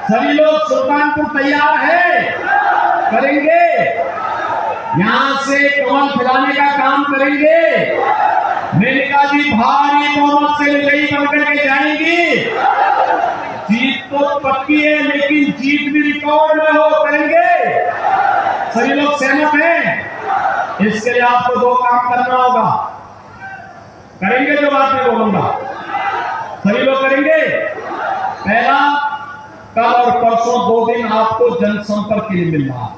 सभी लोग सुल्तानपुर तैयार है? करेंगे? यहां से कमल फैलाने का काम करेंगे। मेनका जी भारी बहुमत से विजयी बनकर के जाएंगी। जीत तो पक्की है, लेकिन जीत भी रिकॉर्ड में हो। करेंगे? सभी लोग सहमत हैं? इसके लिए आपको दो काम करना होगा। करेंगे जो बात मैं बोलूंगा, सभी लोग करेंगे। पहला, कल और परसों 2 दिन आपको जनसंपर्क के लिए मिल रहा है।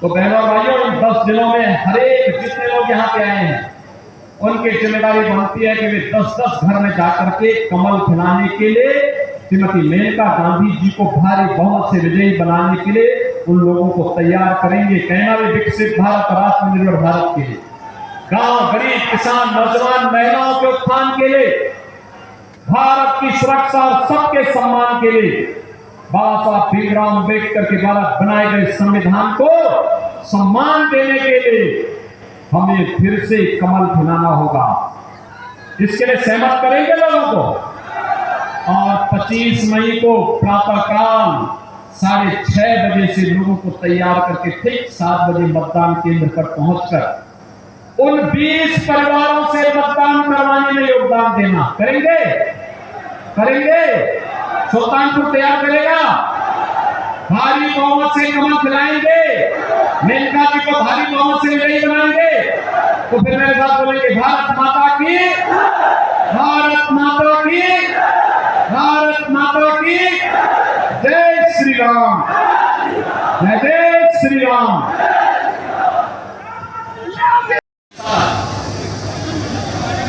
तो बहनों और भाइयों, इन 10 दिनों में हर एक जितने लोग यहाँ पे आए हैं, उनकी जिम्मेदारी बनती है कि वे 10-10 घर में जाकर के कमल फैलाने के लिए श्रीमती मेनका गांधी जी को भारी बहुमत से विजयी बनाने के लिए उन लोगों को तैयार करेंगे। कहना भी विकसित भारत, आत्मनिर्भर भारत के लिए, गांव, गरीब, किसान, नौजवान, महिलाओं के उत्थान के लिए, भारत की सुरक्षा और सबके सम्मान के लिए बाबा साहब भीमराव अम्बेडकर के द्वारा बनाए गए संविधान को सम्मान देने के लिए हमें फिर से कमल फैलाना होगा। इसके लिए सहमत करेंगे लोगों को। और 25 मई को प्रातःकाल 6:30 बजे से लोगों को तैयार करके ठीक 7 बजे मतदान केंद्र पर पहुंचकर उन 20 परिवारों से मतदान करवाने में योगदान देना। करेंगे? करेंगे? सुल्तानपुर तैयार करेगा? भारी बहुमत से कमल फैलाएंगे, मेनका जी को भारी बहुमत से विजयी बनाएंगे। तो फिर मेरे साथ बोलेंगे, भारत माता की, भारत माता की, भारत माता की जय श्री राम, जय जय श्री राम।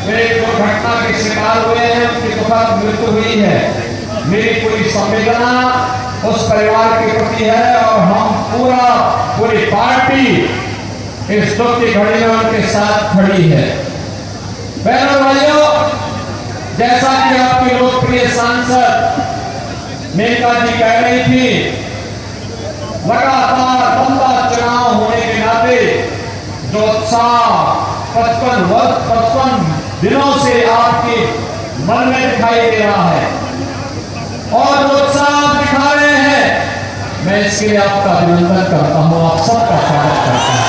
वे जो घटना के शिकार हुए हैं, उनकी दुखद मृत्यु हुई है। मेरी पूरी संवेदना उस परिवार के प्रति है और हम पूरी पार्टी इस दुख की घड़ी में उनके साथ खड़ी है। बहनों भाइयों, जैसा कि आपकी लोकप्रिय सांसद मेनका जी कह रही थी, लगातार लंबा चुनाव होने के नाते जो उत्साह 55 दिनों से आपके मन में दिखाई दे रहा है और जो उत्साह दिखा रहे हैं, मैं इसके लिए आपका अभिनंदन करता हूं, आप सबका स्वागत करता हूं।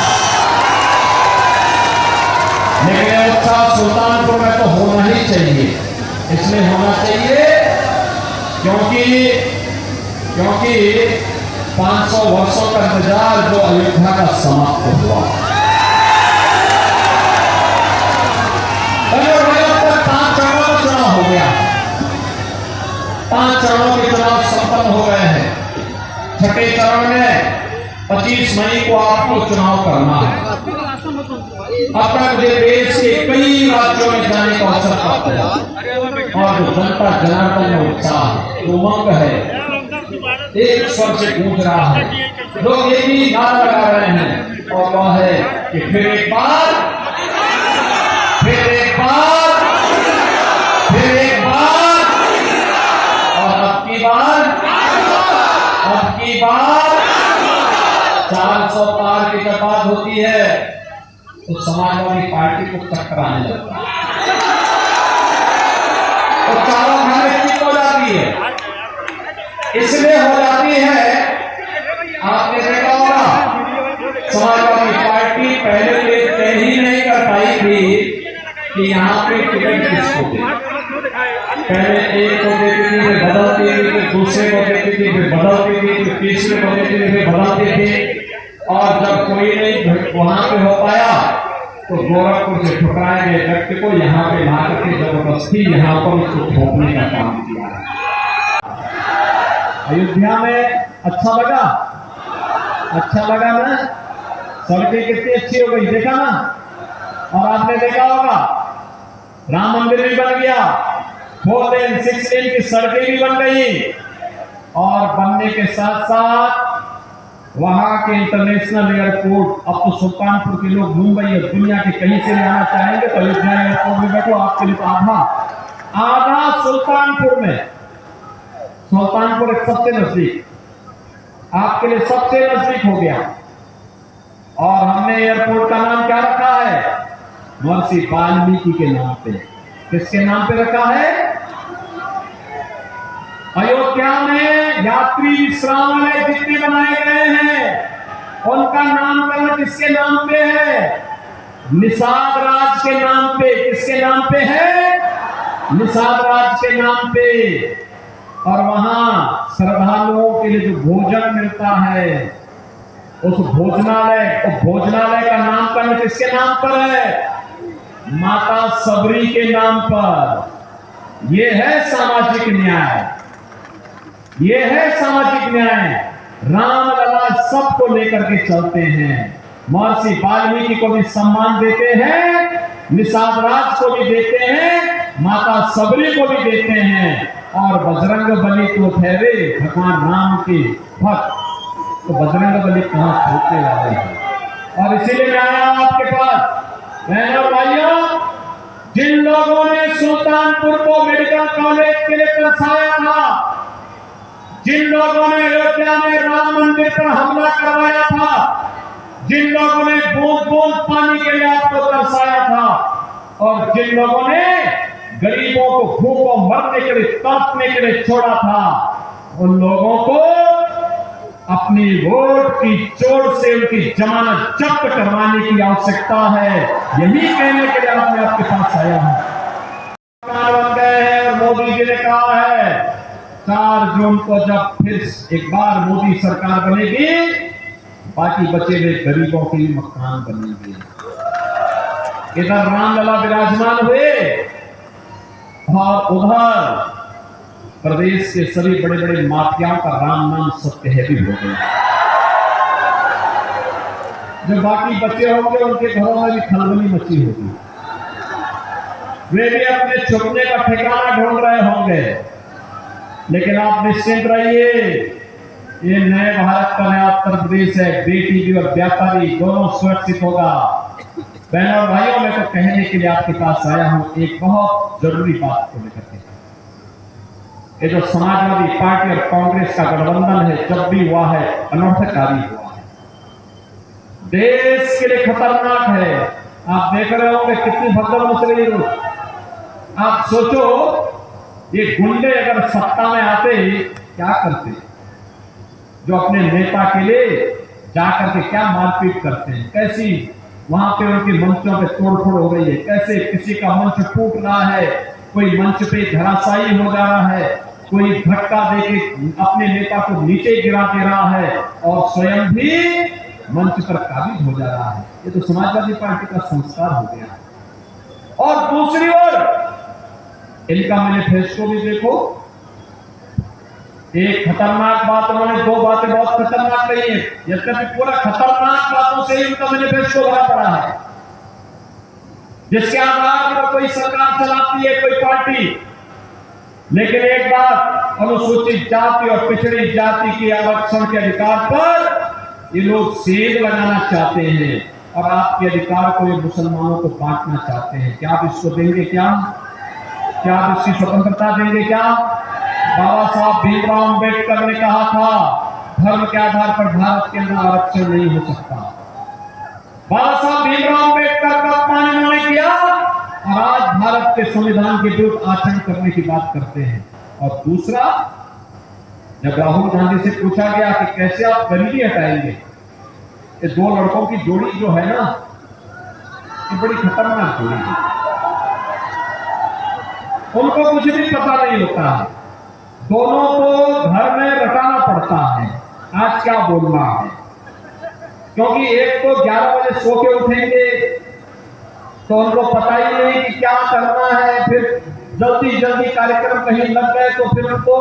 लेकिन उत्साह सुल्तानपुर में तो होना ही चाहिए। इसलिए होना चाहिए क्योंकि 500 वर्षों का इंतजार जो अयोध्या का समाप्त हुआ, 5 चरणों का चुनाव हो गया। 5 चरणों के चुनाव संपन्न हो गए हैं। छठे चरण में 25 मई को आपको चुनाव करना है। अब तक मुझे देश के कई राज्यों में जाने का अवसर प्राप्त हुआ और जो जनता जनार्दन में उत्साह, उमंग है, एक स्वर से गूंज रहा है। लोग ये भी नारा लगा रहे हैं और वह है कि फिर एक बार, फिर एक बार, फिर एक बार, और अब की बार 400 पार की जब बात होती है तो समाजवादी पार्टी को चक्कर आने लगता है और चारों खाने ठीक हो जाती है। इसलिए हो जाती है, आपने देखा होगा, समाजवादी पार्टी पहले ये तय ही नहीं कर पाई थी कि यहाँ पे टिकट किसको दे। पहले एक को देती थी, फिर बदलती थी, फिर दूसरे को देती थी, फिर बदलती थी, फिर तीसरे को देती थी, फिर बदलती थी। और जब कोई नहीं वहां पे हो पाया तो गोरखपुर से ठुकराए गए व्यक्ति को यहाँ पे ला करके जबरदस्ती यहाँ पर उसको थोपने का काम किया। अयोध्या में अच्छा लगा? अच्छा लगा ना? सड़कें कितनी अच्छी हो गई, देखा ना? और आपने देखा होगा, राम मंदिर भी बन गया, 4 लेन 6 लेन की सड़कें भी बन गई और बनने के साथ साथ वहां के इंटरनेशनल एयरपोर्ट, अब तो सुल्तानपुर के लोग मुंबई और दुनिया के कहीं से भी आना चाहेंगे तो अयोध्या एयरपोर्ट में बैठो, आपके लिए तो आधा सुल्तानपुर में। सुल्तानपुर एक सबसे नजदीक, आपके लिए सबसे नजदीक हो गया। और हमने एयरपोर्ट का नाम क्या रखा है? महर्षि वाल्मीकि के नाम पे। किसके नाम पे रखा है? अयोध्या अयोध्या में यात्री विश्रामालय जितने बनाए गए हैं उनका नामकरण किसके नाम पे है? निषाद राज के नाम पे। किसके नाम पे है? निषाद राज के नाम पे। और वहां श्रद्धालुओं के लिए जो भोजन मिलता है उस भोजनालय का नामकरण किसके नाम पर है? माता सबरी के नाम पर। यह है सामाजिक न्याय, यह है सामाजिक न्याय। रामलला सबको लेकर के चलते हैं। महर्षि वाल्मीकि को भी सम्मान देते हैं, निषाद राज को भी देते हैं, माता सबरी को भी देते हैं। और बजरंग बली तो ठहरे भगवान राम के भक्त, तो बजरंग बली कहां छोटे वाले हैं। और इसीलिए मैं आया आपके पास बहनों भाइयों, जिन लोगों ने सुल्तानपुर को मेडिकल कॉलेज के लिए तरसाया था, जिन लोगों ने अयोध्या में राम मंदिर पर हमला करवाया था, जिन लोगों ने बूंद बूंद पानी के लिए आपको तरसाया था, और जिन लोगों ने गरीबों को भूखों मरने के लिए तड़पने के लिए छोड़ा था, उन लोगों को अपनी वोट की चोट से उनकी जमानत जब्त करवाने की आवश्यकता है। यही कहने के लिए आपने आपके पास आया हूं। बन गए हैं और मोदी जी ने कहा है 4 जून को जब फिर एक बार मोदी सरकार बनेगी, बाकी बचे हुए गरीबों के लिए मकान बनेंगे। इधर रामलला विराजमान हुए और उधर प्रदेश के सभी बड़े बड़े माफियाओं का राम नाम सत्य भी हो गया। जो बाकी बच्चे होंगे उनके घरों में भी खलबली मची होगी, वे भी अपने छुपने का ठिकाना ढूंढ रहे होंगे। लेकिन आप निश्चिंत रहिए, ये नए भारत का नया उत्तर प्रदेश है। बेटी भी और व्यापारी दोनों सुरक्षित होगा। बहनों और भाइयों, मैं तो कहने के लिए आपके पास आया हूं एक बहुत जरूरी बात को लेकर के। ये जो समाजवादी पार्टी और कांग्रेस का गठबंधन है, जब भी हुआ है अनर्थकारी हुआ है, देश के लिए खतरनाक है। आप देख रहे होंगे कितनी भगदड़ मच रही है। आप सोचो, ये गुंडे अगर सत्ता में आते क्या करते, जो अपने नेता के लिए जाकर के क्या मारपीट करते हैं, कैसी वहां पे उनके मंचों पे तोड़फोड़ हो रही है, कैसे किसी का मंच टूट रहा है, कोई मंच पे धराशायी हो जा रहा है, कोई धक्का देके अपने नेता को नीचे गिरा दे रहा है और स्वयं भी मंच पर काबिज हो जा रहा है। ये तो समाजवादी पार्टी का संस्कार हो गया है। और दूसरी ओर इनका मैनिफेस्टो भी देखो, एक खतरनाक बात, उन्होंने 2 बातें बहुत खतरनाक कही है। यद्यपि पूरा खतरनाक बातों से ही उनका मैनिफेस्टो भरा पड़ा है, जिसके आधार पर कोई सरकार चलाती है कोई पार्टी। लेकिन एक बात, अनुसूचित जाति और पिछड़ी जाति के आरक्षण के अधिकार पर ये लोग सेब लगाना चाहते हैं और आपके अधिकार को ये मुसलमानों को बांटना चाहते हैं। क्या आप इसको देंगे? क्या आप इसकी स्वतंत्रता देंगे? क्या बाबा साहब भीमराव अम्बेडकर ने कहा था धर्म के आधार पर भारत के अंदर आरक्षण नहीं हो सकता। बाबा साहब भीमराव अम्बेडकर का अपमान इन्होंने किया और आज भारत के संविधान के विरुद्ध आचरण करने की बात करते हैं। और दूसरा, जब राहुल गांधी से पूछा गया कि कैसे आप गरीबी हटाएंगे, ये 2 लड़कों की जोड़ी जो है ना, ये बड़ी खतरनाक जोड़ी है। उनको कुछ भी पता नहीं होता है, दोनों को घर में रटाना पड़ता है आज क्या बोलना है, क्योंकि एक तो 11 बजे सो के उठेंगे तो उनको पता ही नहीं कि क्या करना है, फिर जल्दी जल्दी कार्यक्रम कहीं लग गए तो फिर उनको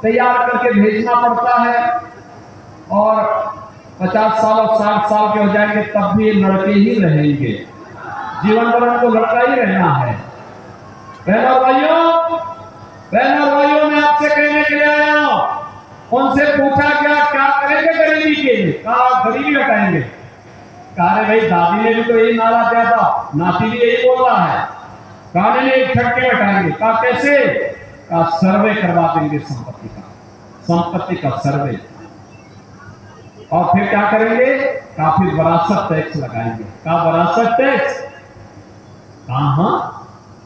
तैयार करके भेजना पड़ता है। और 50 साल और 60 साल के हो जाएंगे तब भी लड़के ही रहेंगे, जीवन भर उनको लड़का ही रहना है। बहनों भाइयों, मैं आपसे कहने के लिए आया हूं। उनसे पूछा गया क्या करेंगे गरीबी के लिए, कहा गरीबी हटाएंगे। कहा भाई दादी ने भी तो यही नारा दिया था, नाती भी यही बोल रहा है, कहा नहीं एक झटके हटाएंगे। कहा कैसे? कहा सर्वे करवा देंगे संपत्ति का सर्वे। और फिर क्या करेंगे? कहा फिर विरासत टैक्स लगाएंगे। कहा विरासत टैक्स? कहा हाँ।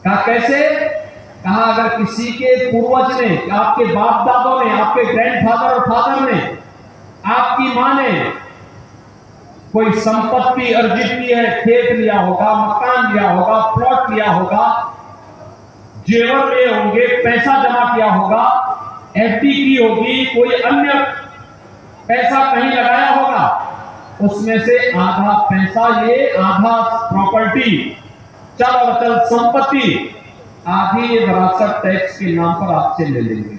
कहा कैसे? कहा अगर किसी के पूर्वज ने, आपके बाप दादों ने, आपके ग्रैंडफादर और फादर ने, आपकी मां ने कोई संपत्ति अर्जित की है, खेत लिया होगा, मकान लिया होगा, प्लॉट लिया होगा, जेवर लिए होंगे, पैसा जमा किया होगा, एफडी की होगी, कोई अन्य पैसा कहीं लगाया होगा, उसमें से आधा पैसा, ये आधा प्रॉपर्टी, चल और चल संपत्ति, आधी ये विरासत टैक्स के नाम पर आपसे ले लेंगे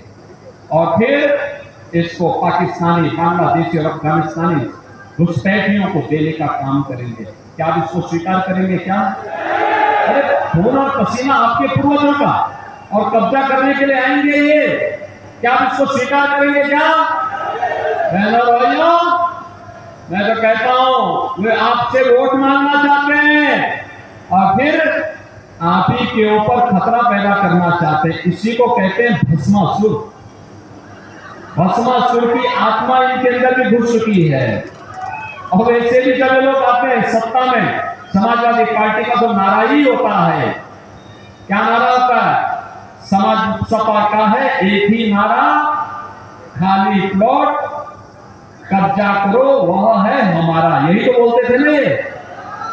और फिर इसको पाकिस्तानी, बांग्लादेशी और अफगानिस्तानी घुसपैठियों को देने का काम करेंगे। क्या आप इसको स्वीकार करेंगे? क्या अरे खून और पसीना आपके पूर्वजों का, और कब्जा करने के लिए आएंगे ये, क्या आप इसको स्वीकार करेंगे? क्या बहनों भाइयों, मैं तो कहता हूं वे आपसे वोट मांगना चाहते हैं और फिर आप ही के ऊपर खतरा पैदा करना चाहते हैं। इसी को कहते हैं भस्मासुर। भस्मासुर की आत्मा इनके अंदर भी घुस चुकी है। और वैसे भी जब लोग आते हैं सत्ता में, समाजवादी पार्टी का तो नारा ही होता है, क्या नारा होता है? समाज सपा का है एक ही नारा, खाली प्लॉट कब्जा करो, वह है हमारा। यही तो बोलते थे ना,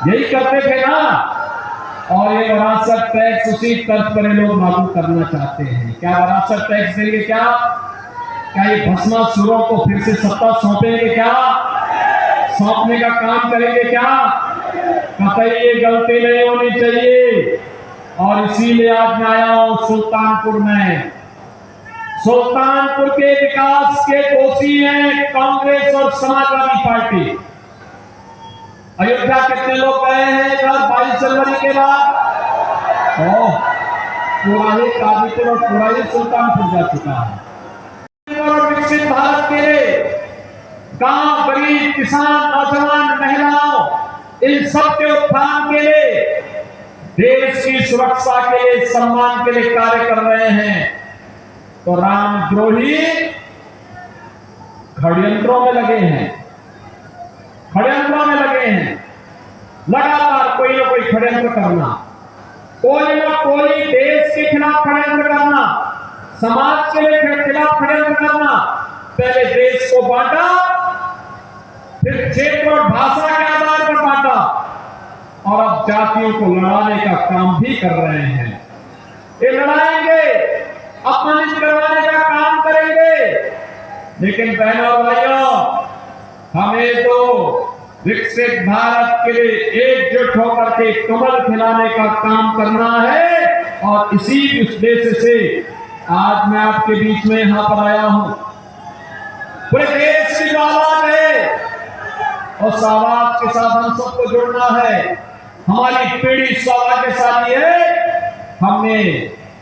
यही करते थे ना। और ये विरासत टैक्स उसी तर्ज पर लोग लागू करना चाहते हैं। क्या विरासत टैक्स देंगे? क्या ये भस्मासुरों को फिर से सत्ता सौंपेंगे? क्या सौंपने का काम करेंगे? क्या कतई ये गलती नहीं होनी चाहिए। और इसीलिए आज मैं आया हूं सुल्तानपुर में। सुल्तानपुर के विकास के दोषी हैं कांग्रेस और समाजवादी पार्टी। अयोध्या कितने लोग गए हैं इधर 22 जनवरी के बाद? पूरा ही काजीपुर और पूरा ही सुल्तानपुर जा चुका है। और विकसित भारत के लिए गांव, गरीब, किसान, नौजवान, महिलाओं, इन सब के उत्थान के लिए, देश की सुरक्षा के लिए, सम्मान के लिए कार्य कर रहे हैं। तो रामद्रोही षड्यंत्रों में लगे हैं, षड्यंत्रों में लगे हैं। लगातार कोई ना कोई षड्यंत्र करना, कोई ना कोई देश के खिलाफ षड्यंत्र करना, समाज के लिए खिलाफ षड्यंत्र करना। पहले देश को बांटा, फिर क्षेत्र और भाषा के आधार पर बांटा, और अब जातियों को लड़ाने का काम भी कर रहे हैं। ये लड़ाएंगे, अपमानित करवाने का काम करेंगे। लेकिन बहनों और भाइयों, हमें तो विकसित भारत के लिए एकजुट होकर के कमल खिलाने का काम करना है। और इसी उद्देश्य से आज मैं आपके बीच में यहां पर आया हूं। पूरे देश की आवाज है, और उस आवाज के साथ हम सबको जुड़ना है। हमारी पीढ़ी सौभाग्यशाली है, हमने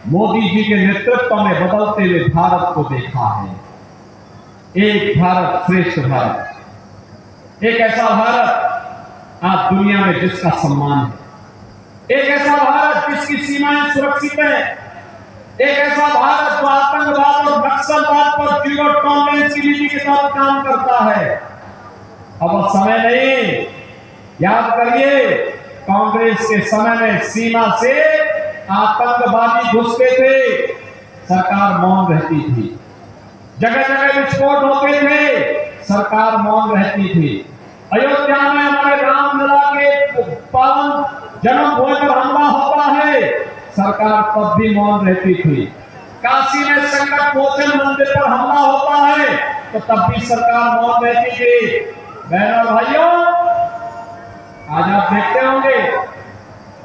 मोदी जी के नेतृत्व में बदलते हुए भारत को देखा है। एक भारत श्रेष्ठ भारत, एक ऐसा भारत आज दुनिया में जिसका सम्मान है, एक ऐसा भारत जिसकी सीमाएं सुरक्षित है, एक ऐसा भारत जो आतंकवाद और नक्सलवाद पर जीरो टॉलरेंस की नीति के साथ काम करता है। अब समय नहीं, याद करिए, कांग्रेस के समय में सीमा से आतंकवादी घुसते थे, सरकार मौन रहती थी। जगह जगह विस्फोट होते थे, सरकार मौन रहती थी। अयोध्या में हमारे रामलला के पावन जन्मभूमि पर हमला होता है, सरकार तब भी मौन रहती थी। काशी में संकट मोचन मंदिर पर हमला होता है, तो तब भी सरकार मौन रहती थी। बहनों भाइयों, आज आप देखते होंगे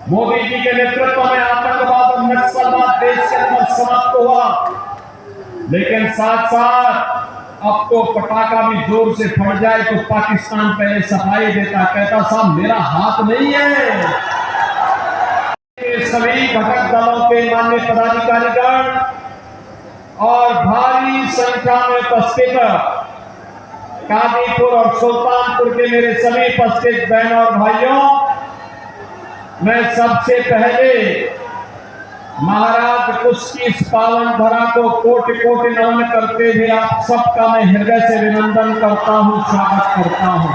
मोदी जी के नेतृत्व में आतंकवाद और नक्सलवाद देश के अंदर समाप्त हुआ। लेकिन साथ साथ अब तो पटाखा भी जोर से फट जाए तो पाकिस्तान पहले सफाई देता, कहता साहब मेरा हाथ नहीं है। सभी घटक दलों के माननीय पदाधिकारीगण और भारी संख्या में उपस्थित काजीपुर और सुल्तानपुर के मेरे सभी उपस्थित बहनों और भाइयों, मैं सबसे पहले महाराज कुछ की इस पावन धरा को कोटि कोटि नमन करते हुए आप सबका मैं हृदय से अभिनंदन करता हूं, स्वागत करता हूं।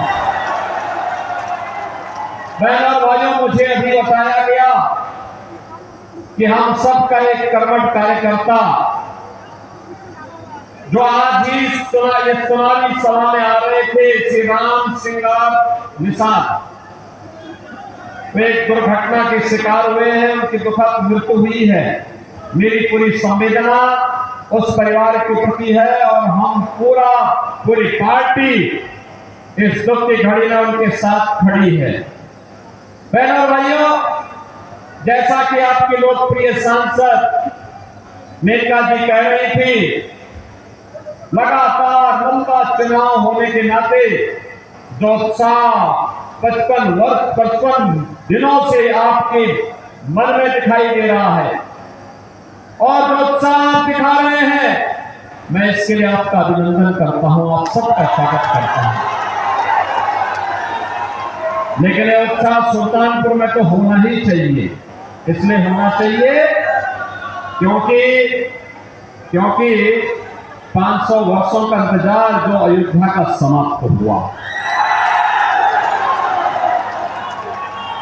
बहनों भाइयों, मुझे अभी बताया गया कि हम सब का एक कर्मठ कार्यकर्ता जो आज ही चुनावी सभा में आ रहे थे, श्री राम सिंगार निषाद, वे एक दुर्घटना के शिकार हुए हैं, उनकी दुखद मृत्यु हुई है। मेरी पूरी संवेदना उस परिवार के प्रति है और हम पूरी पार्टी इस दुख की घड़ी में उनके साथ खड़ी है। बहनों और भाइयों, जैसा कि आपके लोकप्रिय सांसद मेनका जी कह रही थी, लगातार लंबा चुनाव होने के नाते जो उत्साह 55 दिनों से आपके मन में दिखाई दे रहा है और जो उत्साह दिखा रहे हैं, मैं इसके लिए आपका अभिनंदन करता हूं, आप सबका स्वागत करता हूं। लेकिन यह उत्साह सुल्तानपुर में तो होना ही चाहिए। इसलिए होना चाहिए क्योंकि 500 वर्षों का इंतजार जो अयोध्या का समाप्त हुआ।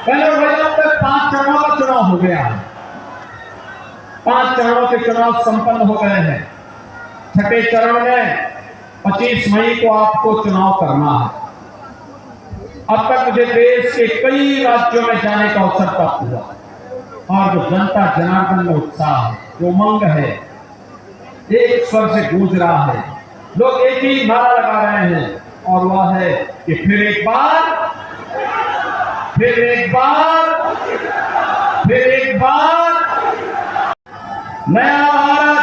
पहले भैया तक 5 चरणों का चुनाव हो गया है। 5 चरणों के चुनाव संपन्न हो गए हैं। छठे चरण में 25 मई को आपको चुनाव करना है। अब तक मुझे देश के कई राज्यों में जाने का अवसर प्राप्त हुआ और जो जनता जनार्दन में उत्साह है, जो उमंग है, एक स्वर से गूंज रहा है। लोग एक ही नारा लगा रहे हैं और वह है कि फिर एक बार नया भारत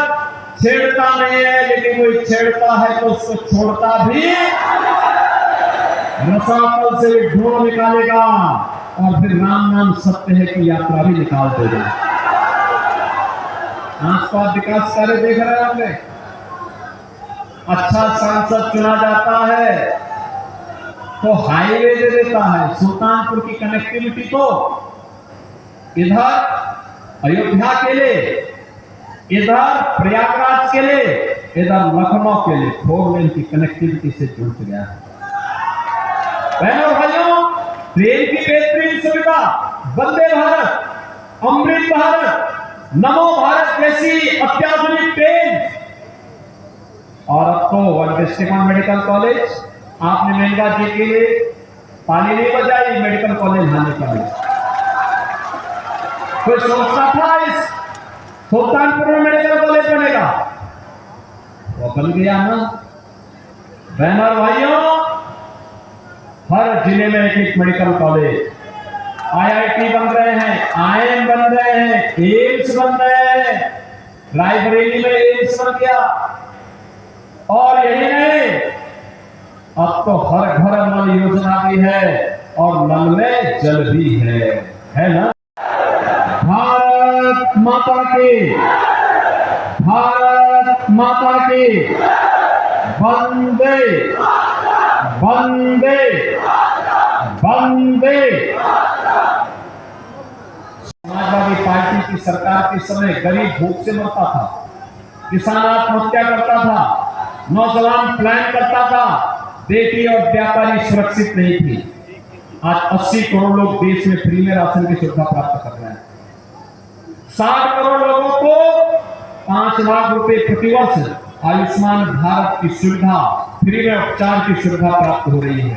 छेड़ता नहीं है, लेकिन कोई छेड़ता है तो उसको छोड़ता भी, रसातल से ढूंढ निकालेगा और फिर राम नाम सत्य है की यात्रा भी निकाल देगा। आसपास विकास कार्य देख रहे हैं आपने। अच्छा सांसद चुना जाता है तो हाईवे दे देता है सुल्तानपुर की कनेक्टिविटी को, इधर अयोध्या के लिए, इधर प्रयागराज के लिए, इधर लखनऊ के लिए 4 लेन की कनेक्टिविटी से जुड़ गया है। बहनों भाइयों, ट्रेन की बेहतरीन सुविधा, वंदे भारत, अमृत भारत, नमो भारत जैसी अत्याधुनिक ट्रेन, और अब तो वन डिस्ट्रिक्ट मेडिकल कॉलेज, आपने मेनका जी के लिए ताली नहीं बजाई मेडिकल कॉलेज लाने के लिए। कोई सोचता था इस सुल्तानपुर में मेडिकल कॉलेज बनेगा, वो बन गया ना। बहनों भाइयों, हर जिले में एक मेडिकल कॉलेज, IIT बन रहे हैं, IIM बन रहे हैं, एम्स बन रहे हैं, रायबरेली में एम्स बन गया। और यही नहीं, अब तो हर घर नल योजना भी है और नल में जल भी है ना। भारत माता की, भारत माता की, वंदे वंदे वंदे। समाजवादी पार्टी की सरकार के समय गरीब भूख से मरता था, किसान आत्महत्या करता था, नौजवान प्लान करता था, बेटी और व्यापारी सुरक्षित नहीं थी। आज 80 करोड़ लोग देश में फ्री में राशन की सुविधा प्राप्त कर रहे हैं। 60 करोड़ लोगों को 5 लाख रुपए प्रतिवर्ष आयुष्मान भारत की सुविधा, फ्री में उपचार की सुविधा प्राप्त हो रही है।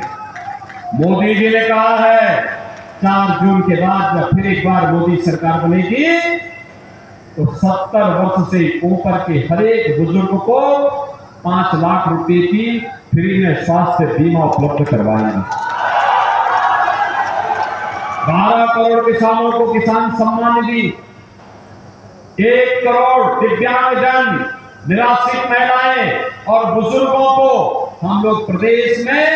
मोदी जी ने कहा है 4 जून के बाद जब फिर एक बार मोदी सरकार बनेगी तो 70 वर्ष से ऊपर के हर एक बुजुर्ग को 5 लाख रुपए की फ्री में स्वास्थ्य बीमा उपलब्ध करवाएंगे। 12 करोड़ किसानों को किसान सम्मान निधि, 1 करोड़ दिव्यांगजन, निराश्रित महिलाएं और बुजुर्गों को हम लोग प्रदेश में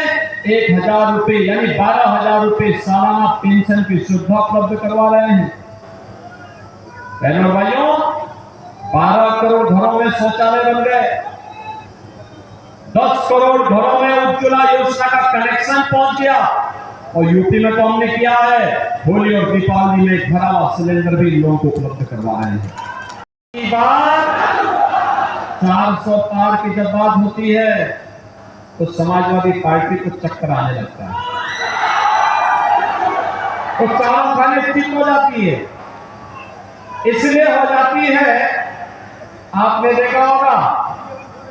1000 रुपए यानी 12,000 रुपए सालाना पेंशन की सुविधा उपलब्ध करवा रहे हैं। बहनों भाइयों, 12 करोड़ घरों में शौचालय बन गए, 10 करोड़ घरों में उज्ज्वला योजना का कनेक्शन पहुंच गया और यूपी में तो हमने किया है, होली और दीपावली में घरा सिलेंडर भी लोगों को उपलब्ध करवा रहे हैं। 400 पार की जब बात होती है तो समाजवादी पार्टी को चक्कर आने लगता है, तो चारों खाने स्थित हो जाती है। इसलिए हो जाती है, आपने देखा होगा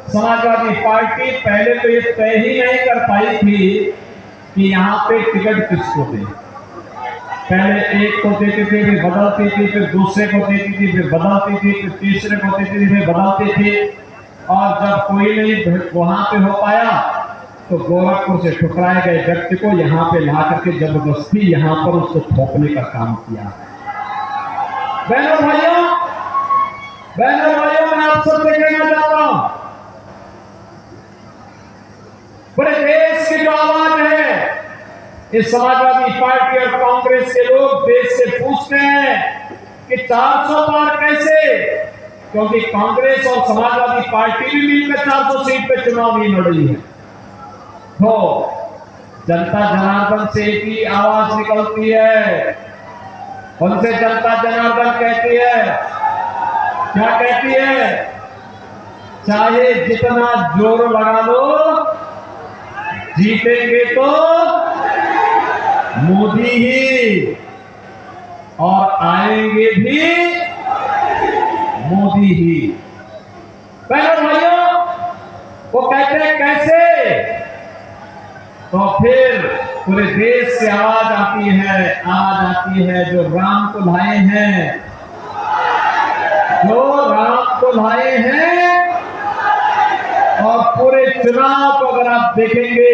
समाजवादी पार्टी पहले तो ये तय ही नहीं कर पाई थी कि यहां पे टिकट किसको दे। पहले एक को देती थी, फिर बदलती थी, फिर दूसरे को देती थी, फिर बदलती थी, फिर तीसरे को देती थी, फिर बदलती थी। और जब कोई नहीं वहां पे हो पाया तो गोरखपुर से ठुकराए गए व्यक्ति को यहां पे ला करके जबरदस्ती यहां पर उसको थोपने का काम किया। बहनों भाइयों, मैं आप सबसे कहना चाहता हूं, पूरे देश की जो आवाज है, इस समाजवादी पार्टी और कांग्रेस के लोग देश से पूछते हैं कि 400 पार कैसे, क्योंकि कांग्रेस और समाजवादी पार्टी भी मिलकर 400 सीट पे चुनाव नहीं लड़ रही है। तो जनता जनार्दन से एक ही आवाज निकलती है, उनसे जनता जनार्दन कहती है, क्या कहती है? चाहे जितना जोर लगा लो, जीतेंगे तो मोदी ही और आएंगे भी मोदी ही। बहनों भाइयों, वो कहते हैं कैसे? तो फिर पूरे देश से आवाज आती है, जो राम को लाए हैं, और पूरे चुनाव को अगर आप देखेंगे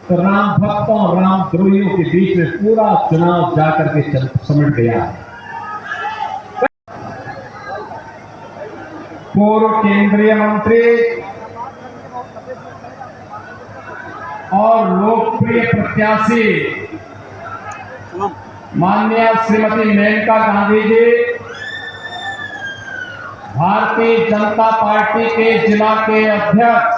तो राम भक्तों और राम द्रोहियों के बीच में पूरा चुनाव जाकर के समझ गया है। पूर्व केंद्रीय मंत्री और लोकप्रिय प्रत्याशी माननीय श्रीमती मेनका गांधी जी भारतीय जनता पार्टी के जिला के अध्यक्ष